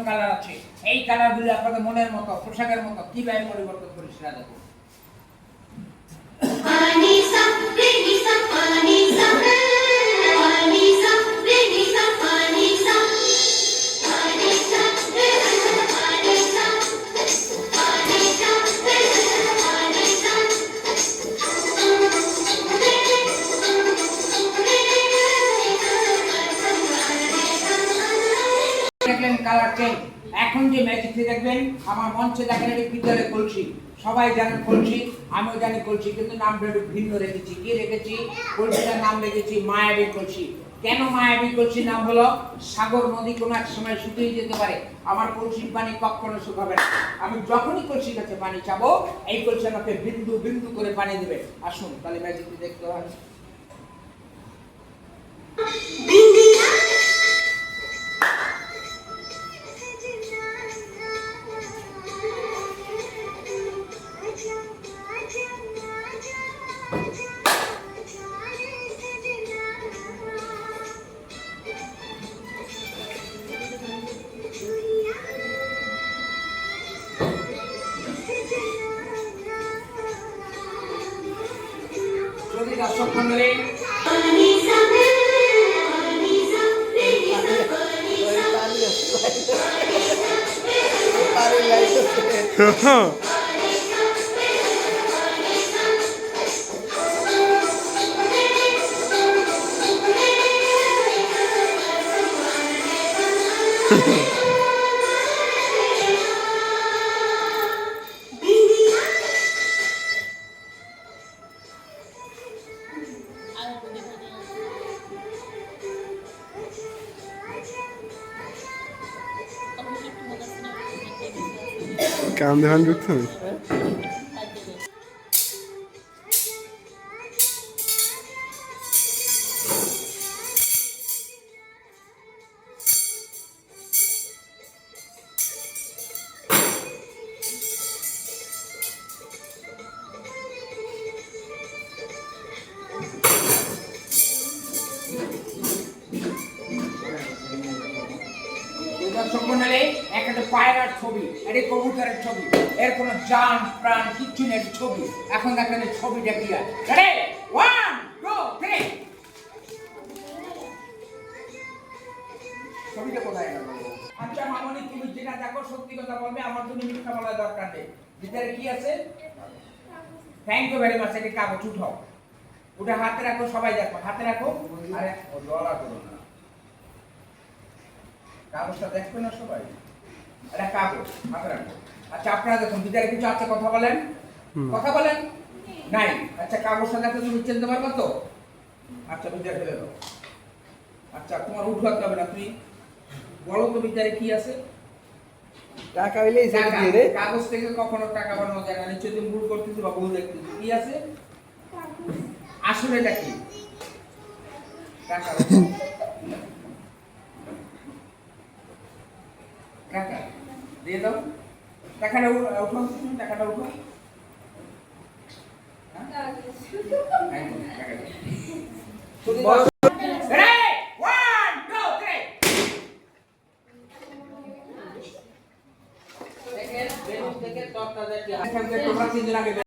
Colour আছে। এই কালারগুলো আপনাদের মনের মতো, পোশাকের মতো কিভাবে পরিবর্তন করে সেটা দেখুন। দেখলেন কালার চেঞ্জ। এখন যে ম্যাজিকটি দেখবেন আমার মঞ্চে দেখেন এটি ভিতরে কলসি, সবাই জানেন কলসি, আমিও জানি কলসি, কিন্তু নামটা একটু ভিন্ন রেখেছি। কি রেখেছি? কলসিটার নাম রেখেছি মায়াবী কলসি। কেন মায়াবী কলসি নাম হলো? সাগর নদী কোনো এক সময় শুকিয়ে যেতে পারে, আমার কলসির পানি কখনো শুকাবে না। আমি যখনই কলসির কাছে পানি চাবো, এই কলসি আমাকে বিন্দু বিন্দু করে পানি দেবে। আসুন তাহলে ম্যাজিকটি দেখতে হয়। যদি দর্শক মন্ডলী কাম দেখান ঢুকছে না। দর্শক মন্ডলী একটা পায়রার ছবি, এটা কবুতরের ছবি, এর কোনো জান প্রাণ কিচ্ছু নেই ছবি। এখন দেখেন এই ছবিটা কি আছে। রেডি 1 2 3। ছবিটা কোথায় গেল? আচ্ছা মামনি, তুমি যেটা দেখো সত্যি কথা বলবে, আমার জন্য মিথ্যা বলার দরকার নেই। ভিতরে কি আছে? Thank you very much. এটা কাগজ উঠাও, ওটা হাতে রাখো, সবাই দেখো, হাতে রাখো। আরে ও ডলা করো না, কাগজটা দেখবে না সবাই? এটা কাগজ হাতে রাখো। আচ্ছা আপনারা দেখুন, ভিতরে কিছু আছে, কথা বলেন, কথা বলেন। নাই? আচ্ছা কাগজটা দেখো, তুমি চিনতে পারবে তো? আচ্ছা ভিতরে ফেলে দাও। আচ্ছা তোমার উঠাতে হবে না, তুমি বলো তো ভিতরে কি আছে? টাকা হইলেই সেটা দিয়ে রে। কাগজ থেকে কখনো টাকা বানানো যায় না। নিশ্চয়ই তুমি ভুল করতেছো বা ভুল দেখতেছো। কি আছে আসলে? এটা কি? টাকা। টাকা দিয়ে দাও। টাকাটা উঠাও, টাকাটা উঠাও। দেখেন, বেলুন থেকে তত্ত্ব দেখে তোমরা 3 দিন আগে